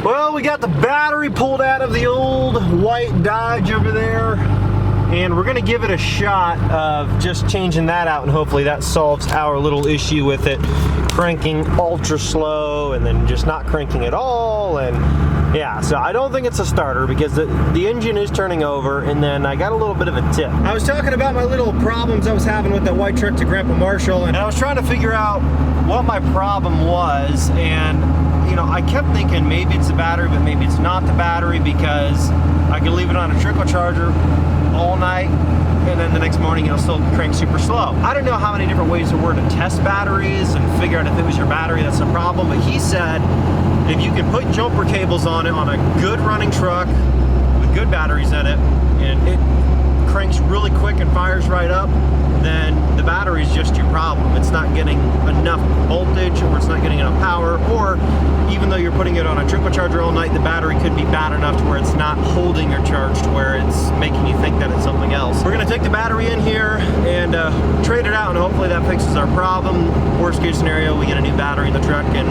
Well, we got the battery pulled out of the old white Dodge over there, and we're gonna give it a shot of just changing that out, and hopefully that solves our little issue with it cranking ultra slow and then just not cranking at all. And yeah, so I don't think it's a starter because the engine is turning over, and then I got a little bit of a tip. I was talking about my little problems I was having with that white truck to Grandpa Marshall, and I was trying to figure out what my problem was, and you know, I kept thinking maybe it's the battery, but maybe it's not the battery, because I could leave it on a trickle charger all night and then the next morning it'll still crank super slow. I don't know how many different ways there were to test batteries and figure out if it was your battery that's the problem, but he said if you can put jumper cables on it on a good running truck with good batteries in it, and it cranks really quick and fires right up, then the battery is just your problem. It's not getting enough voltage, or it's not getting enough power, or even though you're putting it on a trickle charger all night, the battery could be bad enough to where it's not holding your charge to where it's making you think that it's something else. We're gonna take the battery in here and trade it out, and hopefully that fixes our problem. Worst case scenario, we get a new battery in the truck and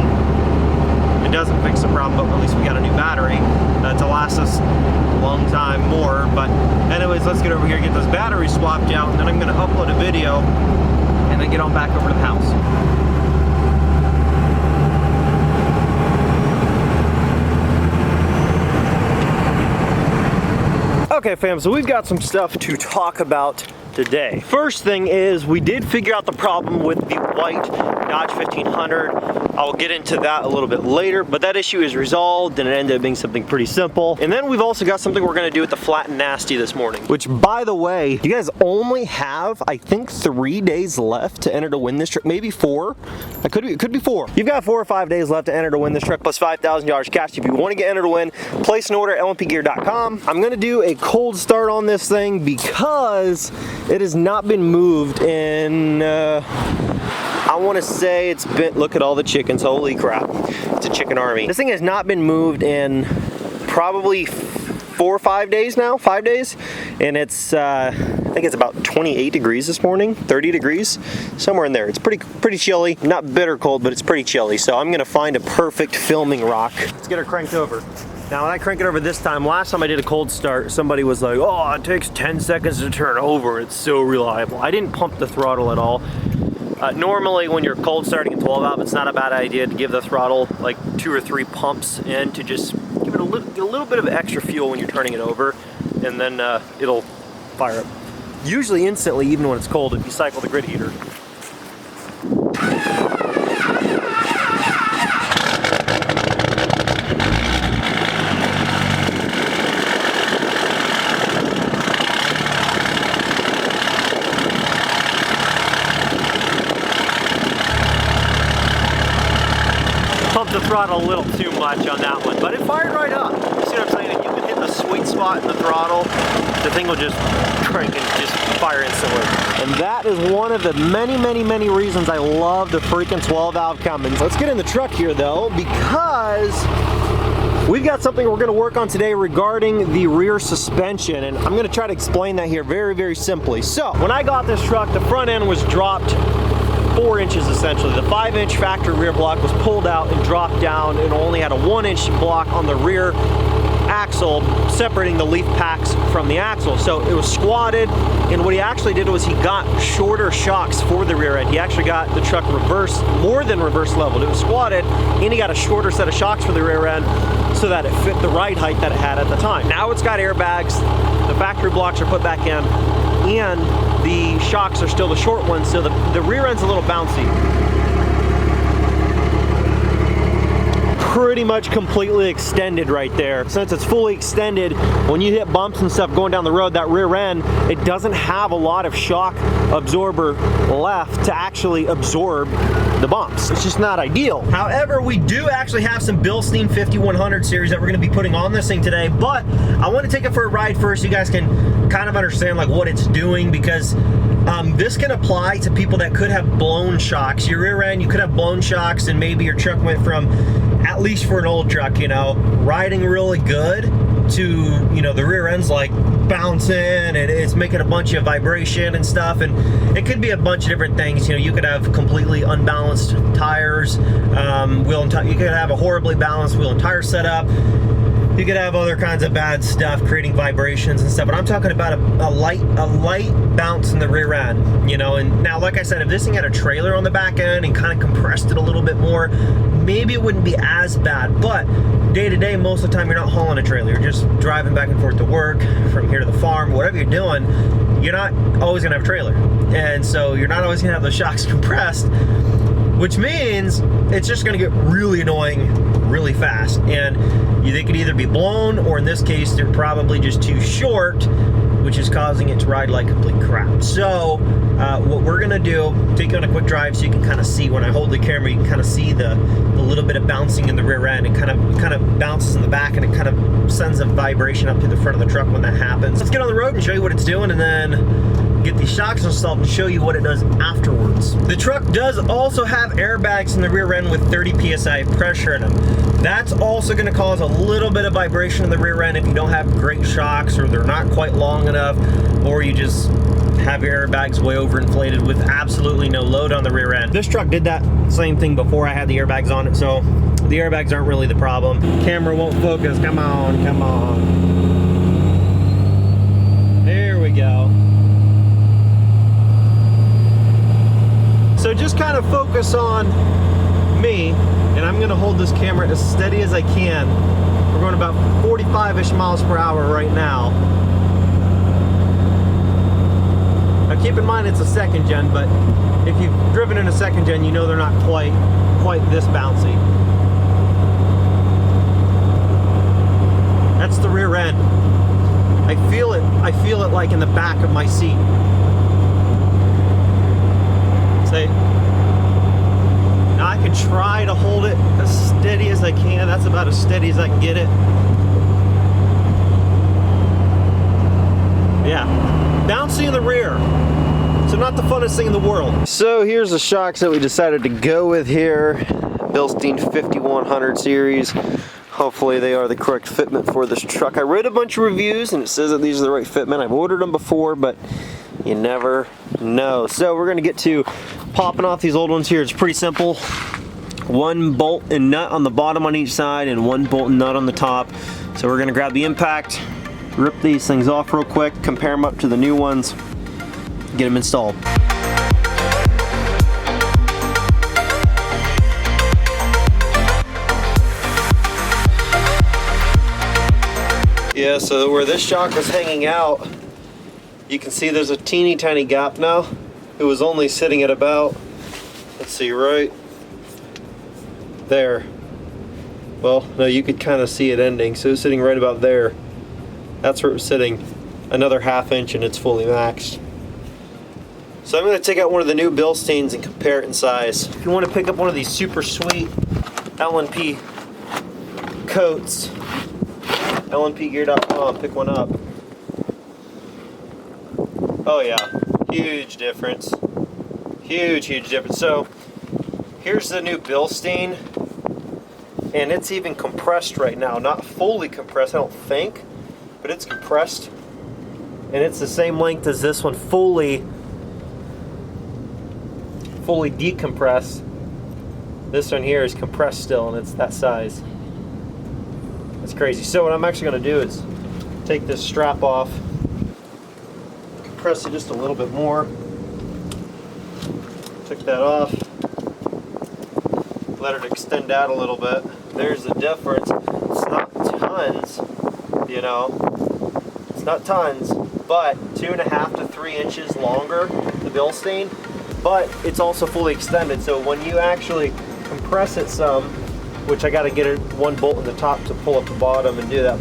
it doesn't fix the problem, but at least we got a new battery to last us a long time more. But anyways, let's get over here and get those batteries swapped out, and then I'm gonna upload a video and then get on back over to the house. Okay fam, so we've got some stuff to talk about today. First thing is, we did figure out the problem with the white Dodge 1500. I'll get into that a little bit later, but that issue is resolved and it ended up being something pretty simple. And then we've also got something we're gonna do with the Flat and Nasty this morning, which, by the way, you guys only have, I think, 3 days left to enter to win this truck, maybe 4. It could be 4. You've got 4 or 5 days left to enter to win this truck, plus $5,000 cash. If you want to get entered to win, place an order at lmpgear.com. I'm gonna do a cold start on this thing because it has not been moved in, I want to say it's been, look at all the chickens, holy crap, it's a chicken army. This thing has not been moved in probably 4 or 5 days now, 5 days, and it's, I think it's about 28 degrees this morning, 30 degrees, somewhere in there. It's pretty chilly, not bitter cold, but it's pretty chilly, so I'm gonna find a perfect filming rock. Let's get her cranked over. Now when I crank it over this time, last time I did a cold start, somebody was like, oh, it takes 10 seconds to turn over, it's so reliable. I didn't pump the throttle at all. Normally when you're cold starting a 12 valve, it's not a bad idea to give the throttle like 2 or 3 pumps in to just give it a little bit of extra fuel when you're turning it over, and then it'll fire up. Usually instantly, even when it's cold, if you cycle the grid heater. Pumped the throttle a little too much on that one, but it fired right up. You see what I'm saying? If you can hit the sweet spot in the throttle, the thing will just crank and just fire instantly. And that is one of the many reasons I love the freaking 12 valve Cummins. Let's get in the truck here though, because we've got something we're gonna work on today regarding the rear suspension, and I'm gonna try to explain that here very simply. So, when I got this truck, the front end was dropped 4 inches essentially. The 5-inch factory rear block was pulled out and dropped down, and only had a 1-inch block on the rear axle separating the leaf packs from the axle. So it was squatted, and what he actually did was he got shorter shocks for the rear end. He actually got the truck reverse, more than reverse leveled. It was squatted, and he got a shorter set of shocks for the rear end so that it fit the ride height that it had at the time. Now it's got airbags, the factory blocks are put back in, and the shocks are still the short ones, so the rear end's a little bouncy. Pretty much completely extended right there. Since it's fully extended, when you hit bumps and stuff going down the road, that rear end, it doesn't have a lot of shock absorber left to actually absorb the bumps. It's just not ideal. However, we do actually have some Bilstein 5100 series that we're going to be putting on this thing today, but I want to take it for a ride first so you guys can kind of understand like what it's doing, because this can apply to people that could have blown shocks. Your rear end, you could have blown shocks, and maybe your truck went from, at least for an old truck, you know, riding really good to, you know, the rear end's like bouncing and it's making a bunch of vibration and stuff, and it could be a bunch of different things. You know, you could have completely unbalanced tires, you could have a horribly balanced wheel and tire setup. You could have other kinds of bad stuff creating vibrations and stuff, but I'm talking about a light bounce in the rear end, you know. And now, like I said, if this thing had a trailer on the back end and kind of compressed it a little bit more, maybe it wouldn't be as bad. But day to day, most of the time you're not hauling a trailer, you're just driving back and forth to work, from here to the farm, whatever you're doing, you're not always gonna have a trailer. And so you're not always gonna have those shocks compressed, which means it's just gonna get really annoying really fast. And they could either be blown, or in this case, they're probably just too short, which is causing it to ride like complete crap. So what we're gonna do, take you on a quick drive so you can kind of see, when I hold the camera, you can kind of see the little bit of bouncing in the rear end. It kind of bounces in the back, and it kind of sends a vibration up to the front of the truck when that happens. Let's get on the road and show you what it's doing, and then get these shocks installed and show you what it does afterwards. The truck does also have airbags in the rear end with 30 psi pressure in them. That's also going to cause a little bit of vibration in the rear end if you don't have great shocks, or they're not quite long enough, or you just have your airbags way overinflated with absolutely no load on the rear end. This truck did that same thing before I had the airbags on it, so the airbags aren't really the problem. Camera won't focus. Come on, come on. There we go. So just kind of focus on me, and I'm gonna hold this camera as steady as I can. We're going about 45-ish miles per hour right now. Now keep in mind it's a second gen, but if you've driven in a second gen, you know they're not quite this bouncy. That's the rear end. I feel it like in the back of my seat. Now I can try to hold it as steady as I can. That's about as steady as I can get it. Yeah, bouncy in the rear. So not the funnest thing in the world. So here's the shocks that we decided to go with here. Bilstein 5100 series. Hopefully they are the correct fitment for this truck. I read a bunch of reviews and it says that these are the right fitment. I've ordered them before, but you never know. So we're gonna get to popping off these old ones here. It's pretty simple. One bolt and nut on the bottom on each side, and one bolt and nut on the top. So we're gonna grab the impact, rip these things off real quick, compare them up to the new ones, get them installed. Yeah, so where this shock was hanging out, you can see there's a teeny tiny gap now. It was only sitting at about, let's see, right there. Well, no, you could kind of see it ending. So it's sitting right about there. That's where it was sitting. Another ½ inch and it's fully maxed. So I'm going to take out one of the new Bilsteins and compare it in size. If you want to pick up one of these super sweet L&P coats, lnpgear.com, pick one up. Oh yeah, huge difference. Huge difference. So here's the new Bilstein, and it's even compressed right now. Not fully compressed, I don't think, but it's compressed. And it's the same length as this one, fully decompressed. This one here is compressed still, and it's that size. That's crazy. So what I'm actually going to do is take this strap off, compress it just a little bit more. Took that off. Let it extend out a little bit. There's the difference. It's not tons, you know. It's not tons, but 2.5 to 3 inches longer, the Bilstein. But it's also fully extended. So when you actually compress it some, which I got to get it one bolt in the top to pull up the bottom and do that.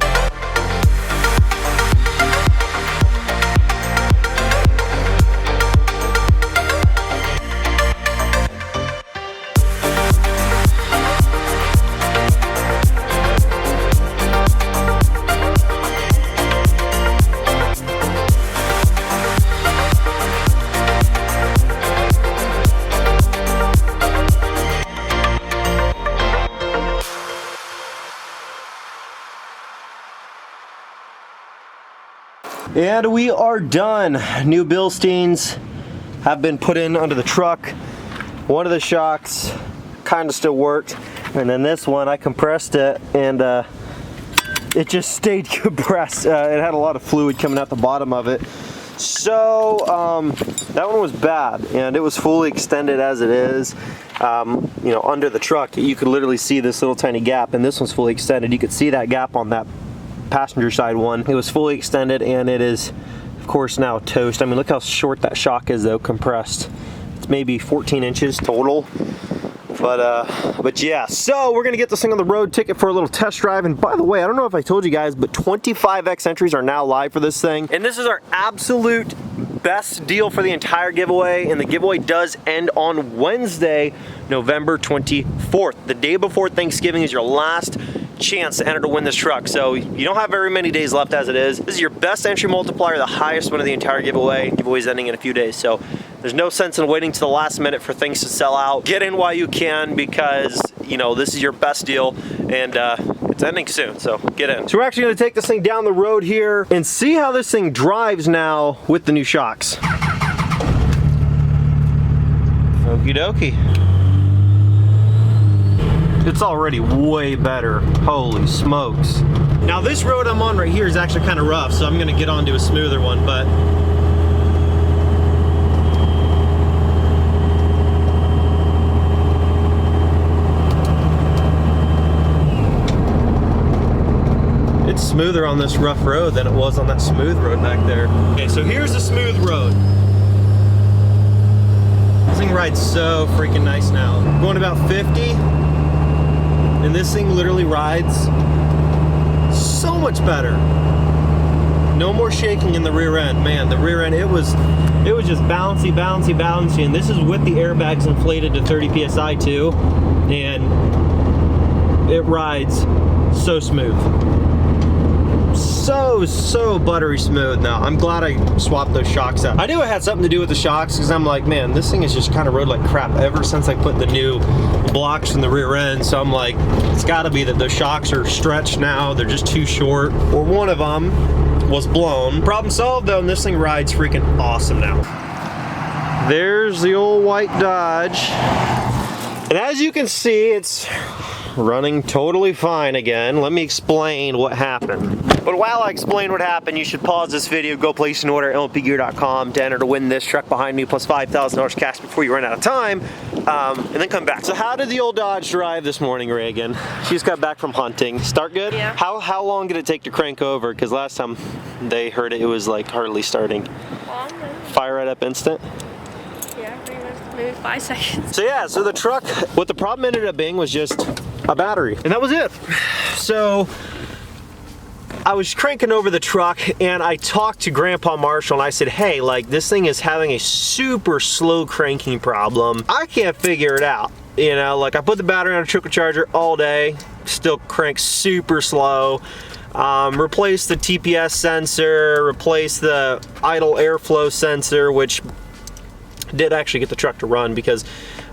And we are done. New Bilsteins have been put in under the truck. One of the shocks kind of still worked, and then this one I compressed it, and it just stayed compressed. It had a lot of fluid coming out the bottom of it. So that one was bad, and it was fully extended as it is. You know, under the truck, you could literally see this little tiny gap, and this one's fully extended. You could see that gap on that passenger side one. It was fully extended, and it is, of course, now toast. I mean, look how short that shock is, though, compressed. It's maybe 14 inches total. But yeah, so we're gonna get this thing on the road, take it for a little test drive. And by the way, I don't know if I told you guys, but 25X entries are now live for this thing. And this is our absolute best deal for the entire giveaway. And the giveaway does end on Wednesday, November 24th. The day before Thanksgiving is your last chance to enter to win this truck. So you don't have very many days left as it is. This is your best entry multiplier, the highest one of the entire giveaway. Giveaway's ending in a few days. So there's no sense in waiting to the last minute for things to sell out. Get in while you can, because, you know, this is your best deal, and it's ending soon, so get in. So we're actually gonna take this thing down the road here and see how this thing drives now with the new shocks. Okie dokie. It's already way better, holy smokes. Now this road I'm on right here is actually kind of rough, so I'm gonna get onto a smoother one, but it's smoother on this rough road than it was on that smooth road back there. Okay, so here's the smooth road. This thing rides so freaking nice now. I'm going about 50, and this thing literally rides so much better. No more shaking in the rear end. Man, the rear end, it was just bouncy, bouncy, bouncy, and this is with the airbags inflated to 30 PSI too, and it rides so smooth. So buttery smooth now. I'm glad I swapped those shocks out. I knew it had something to do with the shocks, because I'm like, man, this thing has just kind of rode like crap ever since I put the new blocks in the rear end. So I'm like, it's got to be that the shocks are stretched now. They're just too short, or one of them was blown. Problem solved though, and this thing rides freaking awesome now. There's the old white Dodge, and as you can see, it's running totally fine again. Let me explain what happened. But while I explain what happened, you should pause this video, go place an order at lmpgear.com to enter to win this truck behind me plus $5,000 cash before you run out of time, and then come back. So how did the old Dodge drive this morning, Reagan? She just got back from hunting. Start good? Yeah. How long did it take to crank over? Because last time they heard it, it was like hardly starting. Fire right up instant? Yeah, pretty much, maybe 5 seconds. So yeah, so the truck, what the problem ended up being was just a battery, and that was it. So I was cranking over the truck, and I talked to Grandpa Marshall, and I said, hey, like, this thing is having a super slow cranking problem. I can't figure it out. You know, like, I put the battery on a trickle charger all day, still cranks super slow. Replaced the TPS sensor, replaced the idle airflow sensor, which did actually get the truck to run, because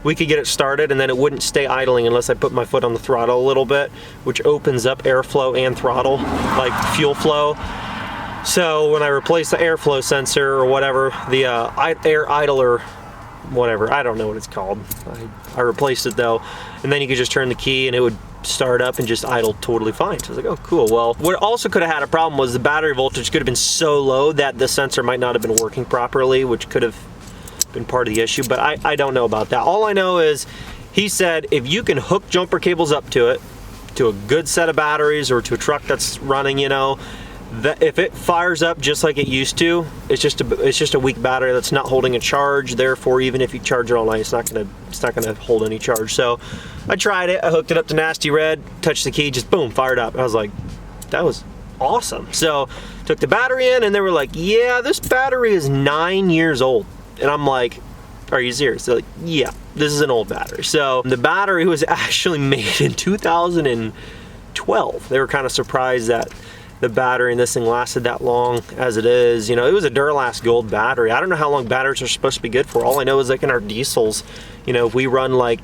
we could get it started and then it wouldn't stay idling unless I put my foot on the throttle a little bit, which opens up airflow and throttle, like fuel flow. So when I replaced the airflow sensor or whatever, the air idler, whatever, I don't know what it's called. I replaced it though, and then you could just turn the key and it would start up and just idle totally fine. So I was like, oh cool. Well, what also could have had a problem was the battery voltage could have been so low that the sensor might not have been working properly, which could have been part of the issue, but I don't know about that. All I know is he said if you can hook jumper cables up to it, to a good set of batteries or to a truck that's running, you know, that if it fires up just like it used to, it's just a weak battery that's not holding a charge. Therefore, even if you charge it all night, it's not gonna hold any charge. So I tried it. I hooked it up to Nasty Red, touched the key, just boom, fired up. I was like, that was awesome. So took the battery in, and they were like, yeah, this battery is 9 years old. And I'm like, are you serious? They're like, yeah, this is an old battery. So the battery was actually made in 2012. They were kind of surprised that the battery in this thing lasted that long as it is. You know, it was a Duralast Gold battery. I don't know how long batteries are supposed to be good for. All I know is like in our diesels, you know, if we run like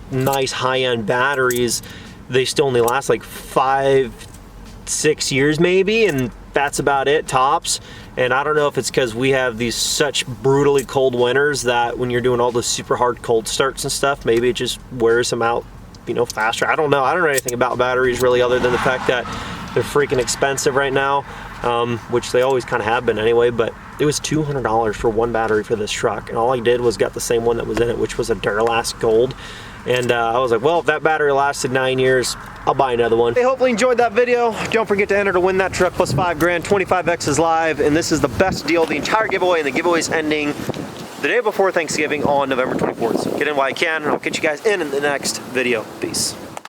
nice high-end batteries, they still only last like 5 6 years maybe, and that's about it, tops. And I don't know if it's because we have these such brutally cold winters that when you're doing all the super hard cold starts and stuff, maybe it just wears them out, you know, faster. I don't know. I don't know anything about batteries really, other than the fact that they're freaking expensive right now, which they always kind of have been anyway. But it was $200 for one battery for this truck, and all I did was got the same one that was in it, which was a Duralast Gold. And I was like, well, if that battery lasted 9 years, I'll buy another one. Hey, hopefully you enjoyed that video. Don't forget to enter to win that truck plus $5 grand. 25X is live, and this is the best deal of the entire giveaway, and the giveaway's ending the day before Thanksgiving on November 24th. So get in while you can, and I'll catch you guys in the next video. Peace.